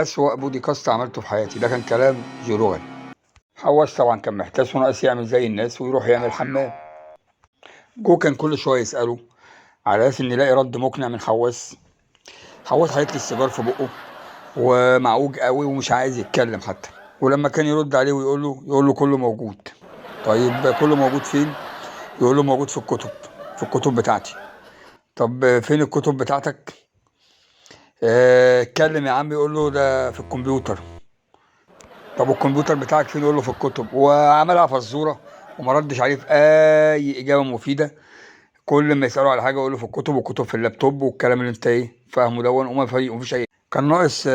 أسوأ بودكاست عملته في حياتي ده كان كلام جو روغان. حواس طبعا كان محتاس وناقص يعمل زي الناس ويروح يعمل حمام. جو كان كل شويه يسأله على اساس ان يلاقي رد مقنع من حواس. حواس حاطط لي السيجار في بقه ومعوج قوي ومش عايز يتكلم حتى، ولما كان يرد عليه يقول له كله موجود. طيب كله موجود فين؟ يقول له موجود في الكتب، في الكتب بتاعتي. طب فين الكتب بتاعتك؟ اتكلم يا عم. يقول له ده في الكمبيوتر. طب والكمبيوتر بتاعك فين؟ يقول له في الكتب. وعملها فزوره وما ردش عليه في اي اجابه مفيده. كل ما يساله على حاجه يقول له في الكتب، والكتب في اللابتوب، والكلام اللي انت فاهمه دون. ومفيش اي. كان ناقص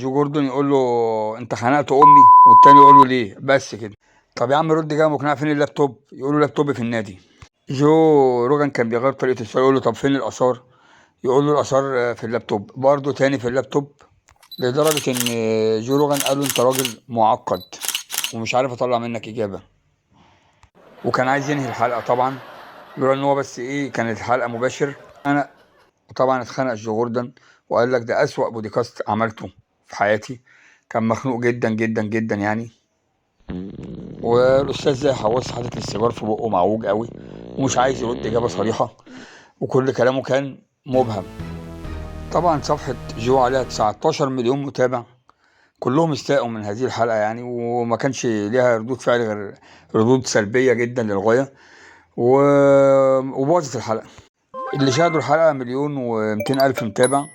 جو جوردن يقول له انت خنقت امي، والتاني يقول له ليه بس كده. طب يا عم رد كده مقنع، فين اللابتوب؟ يقول له لابتوب في النادي. جو روجان كان بيغير طريقه السؤال، يقول له طب فين الاثار؟ يقول له الاثار في اللابتوب برضه تاني، في اللابتوب. لدرجه ان جو روجان قال له انت راجل معقد ومش عارف اطلع منك اجابه. وكان عايز ينهي الحلقه طبعا، لولا ان هو بس كانت الحلقه مباشر. انا طبعا اتخنق جو جوردن وقال لك ده اسوأ بودكاست عملته في حياتي. كان مخنوق جدا جدا جدا يعني. والاستاذ زي حواس حاطط السيجار في بقه معوج قوي ومش عايز يرد اجابه صريحه، وكل كلامه كان مبهم. طبعا صفحه جو عليها 19 مليون متابع، كلهم استاءوا من هذه الحلقه يعني، وما كانش ليها ردود فعل غير ردود سلبيه جدا للغايه. وبوظت الحلقه. اللي شاهدوا الحلقه 1,200,000 متابع،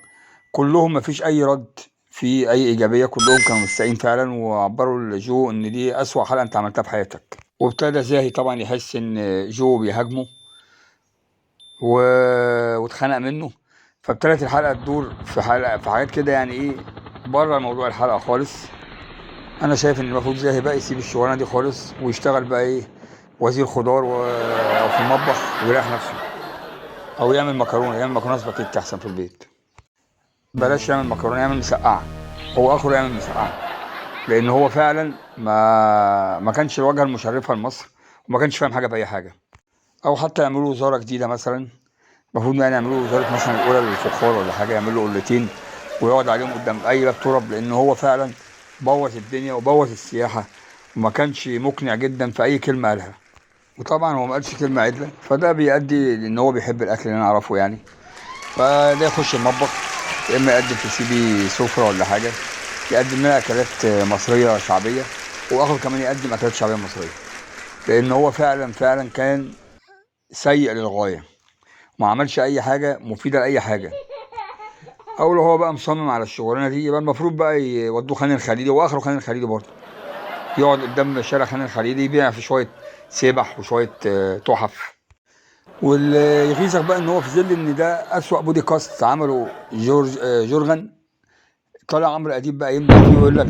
كلهم مفيش اي رد في اي ايجابيه. كلهم كانوا مستائين فعلا وعبروا لجو ان دي اسوأ حلقه انت عملتها في حياتك. وابتدى زاهي طبعا يحس ان جو بيهاجمه و... واتخنق منه. فابتدت الحلقه تدور في حاجات كده يعني بره موضوع الحلقه خالص. انا شايف ان المفروض زاهي بقى يسيب الشغلانه دي خالص ويشتغل بقى وزير خضار او في المطبخ ويريح نفسه، او يعمل مكرونه سباكيتي احسن في البيت. بلاش يعمل مكرونه، يعمل مسقعه. هو اخره يعمل مسقعه، لان هو فعلا ما كانش الواجهه المشرفه لمصر وما كانش فاهم حاجه في اي حاجه. او حتى يعملوا وزاره جديده مثلا. المفروض يعني يعملوا وزاره مثلا الاولى للفخار ولا حاجه، يعملوا قلتين ويقعد عليهم قدام اي باب تراب، لان هو فعلا بوظ الدنيا وبوظ السياحه وما كانش مقنع جدا في اي كلمه قالها. وطبعا هو ما قالش كلمه عدله، فده بيؤدي لان هو بيحب الاكل اللي انا اعرفه يعني. فده يخش المطبخ، يا اما يقدم في سي بي سفره ولا حاجه، يقدم لنا اكلات مصريه شعبيه، واخر كمان يقدم اكلات شعبيه مصريه. لان هو فعلا فعلا كان سيء للغايه، ما عملش اي حاجه مفيده لاي حاجه. او لو هو بقى مصمم على الشغلانه دي، يبقى المفروض بقى يودوه خان الخليلي، واخره خان الخليلي برضه. يقعد قدام شارع خان الخليلي يبيع في شويه سبح وشويه تحف. واللي يغيظك بقى ان هو في ظل ان ده اسوأ بودكاست عمله جورغان، طالع عمرو اديب بقى يمدح فيه ويقول لك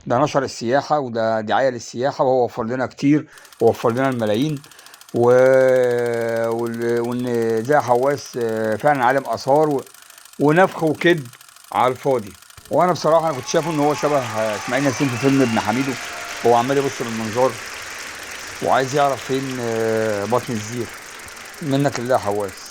ده نشر السياحه وده دعايه للسياحه وهو وفر لنا كتير ووفر لنا الملايين وان زي حواس فعلا عالم اثار ونفخ وكذب على الفاضي. وانا بصراحه كنت شايفه ان هو شبه اسماعيل ياسين في فيلم ابن حميدو. هو عمال يبص بالمنظار وعايز يعرف فين بطن الزير. منك لله يا حواس.